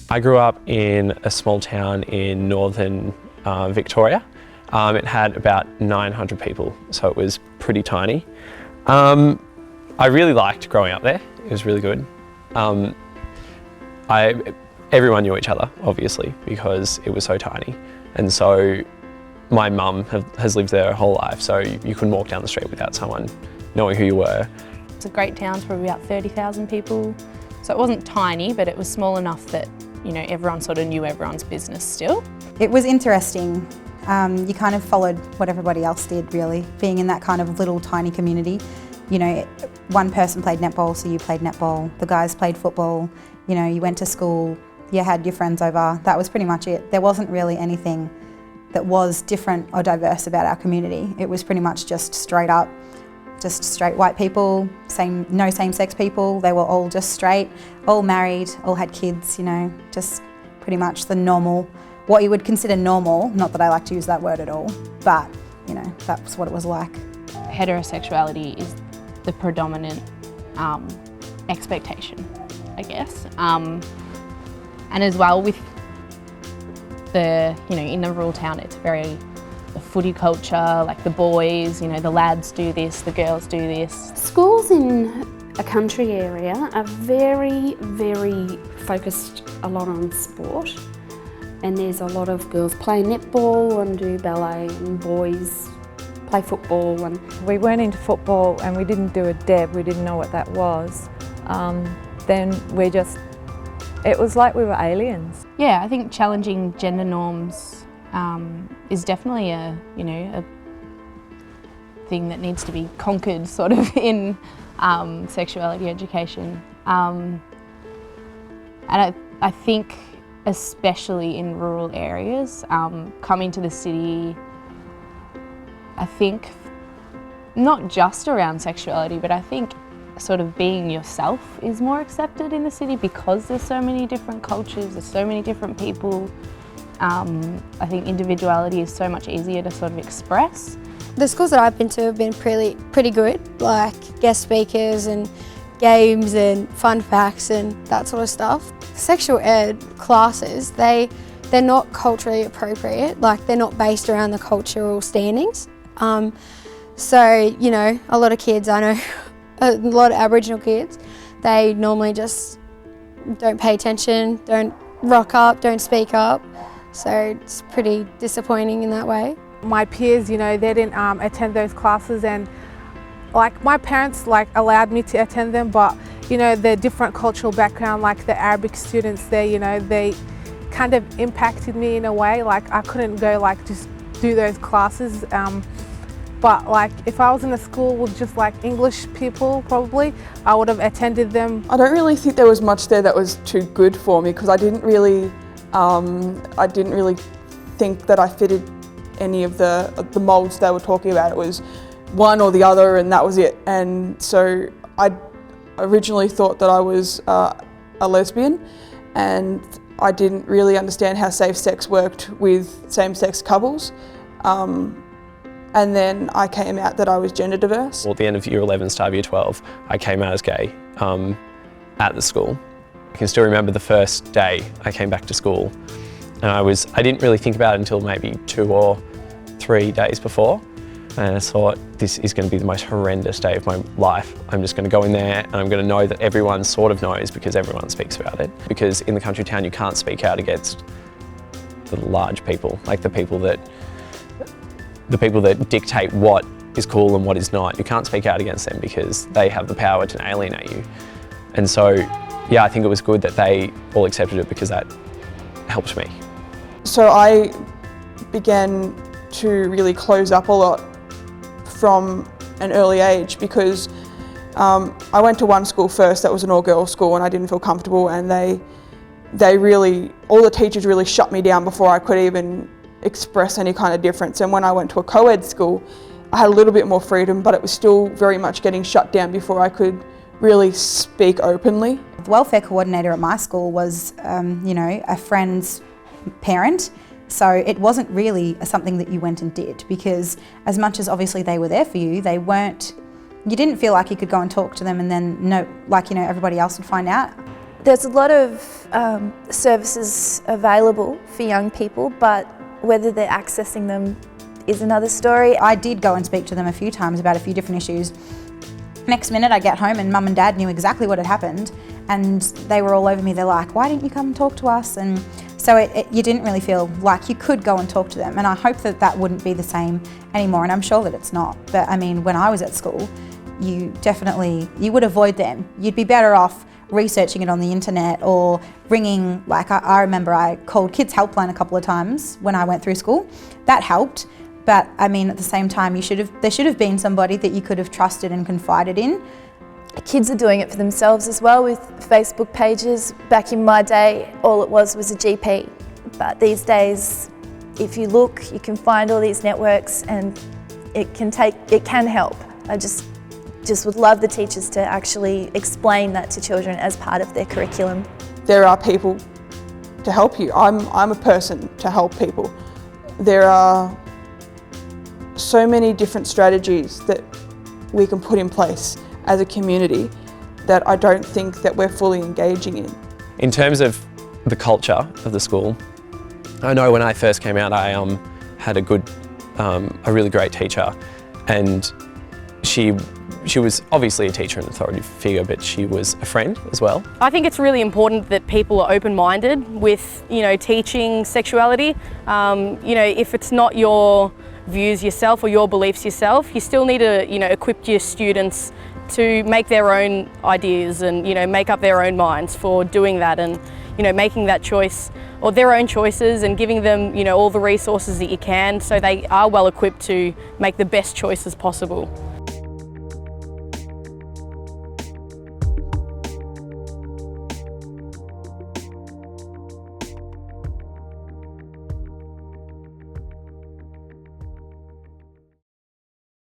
I grew up in a small town in northern Victoria. It had about 900 people, so it was pretty tiny. I really liked growing up there. It was really good. Everyone knew each other, obviously, because it was so tiny. And so my mum has lived there her whole life, so you couldn't walk down the street without someone knowing who you were. It's a great town, it's probably about 30,000 people. So it wasn't tiny, but it was small enough that, you know, everyone sort of knew everyone's business still. It was interesting. You kind of followed what everybody else did, really, being in that kind of little tiny community. You know, one person played netball, so you played netball. The guys played football. You know, you went to school, you had your friends over. That was pretty much it. There wasn't really anything that was different or diverse about our community. It was pretty much just straight up, just straight white people, no same-sex people. They were all just straight, all married, all had kids, you know, just pretty much the normal, what you would consider normal. Not that I like to use that word at all, but, you know, that's what it was like. Heterosexuality is the predominant expectation, I guess. And as well with the, you know, in the rural town, it's very the footy culture, like the boys, you know, the lads do this, the girls do this. Schools in a country area are very, very focused a lot on sport, and there's a lot of girls play netball and do ballet, and boys play football. And we weren't into football and we didn't do a DEB, we didn't know what that was. Then it was like we were aliens. Yeah, I think challenging gender norms is definitely a thing that needs to be conquered sort of in sexuality education. And I think especially in rural areas, coming to the city, I think not just around sexuality, but I think sort of being yourself is more accepted in the city because there's so many different cultures, there's so many different people. I think individuality is so much easier to sort of express. The schools that I've been to have been pretty good, like guest speakers and games and fun facts and that sort of stuff. Sexual ed classes, they're not culturally appropriate, like they're not based around the cultural standings. So, you know, a lot of kids, I know a lot of Aboriginal kids, they normally just don't pay attention, don't rock up, don't speak up. So it's pretty disappointing in that way. My peers, you know, they didn't attend those classes, and like my parents allowed me to attend them, but you know, the different cultural background, like the Arabic students there, you know, they kind of impacted me in a way. Like I couldn't go just do those classes. But like if I was in a school with just like English people, probably I would have attended them. I don't really think there was much there that was too good for me, because I didn't really think that I fitted any of the moulds they were talking about. It was one or the other, and that was it. And so I originally thought that I was a lesbian, and I didn't really understand how safe sex worked with same-sex couples. And then I came out that I was gender diverse. Well, at the end of year 11, start of year 12, I came out as gay at the school. I can still remember the first day I came back to school, and I didn't really think about it until maybe 2 or 3 days before. And I thought, this is going to be the most horrendous day of my life. I'm just going to go in there and I'm going to know that everyone sort of knows because everyone speaks about it. Because in the country town you can't speak out against the large people, like the people that dictate what is cool and what is not. You can't speak out against them because they have the power to alienate you. And so, yeah, I think it was good that they all accepted it because that helped me. So I began to really close up a lot from an early age, because I went to one school first that was an all-girls school, and I didn't feel comfortable, and all the teachers really shut me down before I could even express any kind of difference. And when I went to a co-ed school, I had a little bit more freedom, but it was still very much getting shut down before I could really speak openly. The welfare coordinator at my school was, you know, a friend's parent. So it wasn't really something that you went and did, because as much as obviously they were there for you, you didn't feel like you could go and talk to them and then know, like, you know, everybody else would find out. There's a lot of services available for young people, but whether they're accessing them is another story. I did go and speak to them a few times about a few different issues. Next minute I get home and Mum and Dad knew exactly what had happened, and they were all over me. They're like, why didn't you come and talk to us? And so you didn't really feel like you could go and talk to them, and I hope that that wouldn't be the same anymore, and I'm sure that it's not. But I mean, when I was at school, you would avoid them. You'd be better off researching it on the internet or ringing, like I remember I called Kids Helpline a couple of times when I went through school. That helped, but I mean, at the same time, there should have been somebody that you could have trusted and confided in. Kids are doing it for themselves as well with Facebook pages. Back in my day, all it was a GP. But these days, if you look, you can find all these networks, and it can help. I just would love the teachers to actually explain that to children as part of their curriculum. There are people to help you. I'm a person to help people. There are so many different strategies that we can put in place as a community that I don't think that we're fully engaging in. In terms of the culture of the school, I know when I first came out, I had a really great teacher, and she was obviously a teacher and authority figure, but she was a friend as well. I think it's really important that people are open-minded with, teaching sexuality. If it's not your views yourself or your beliefs yourself, you still need to, equip your students to make their own ideas and, make up their own minds for doing that, and, making that choice or their own choices, and giving them, all the resources that you can so they are well equipped to make the best choices possible.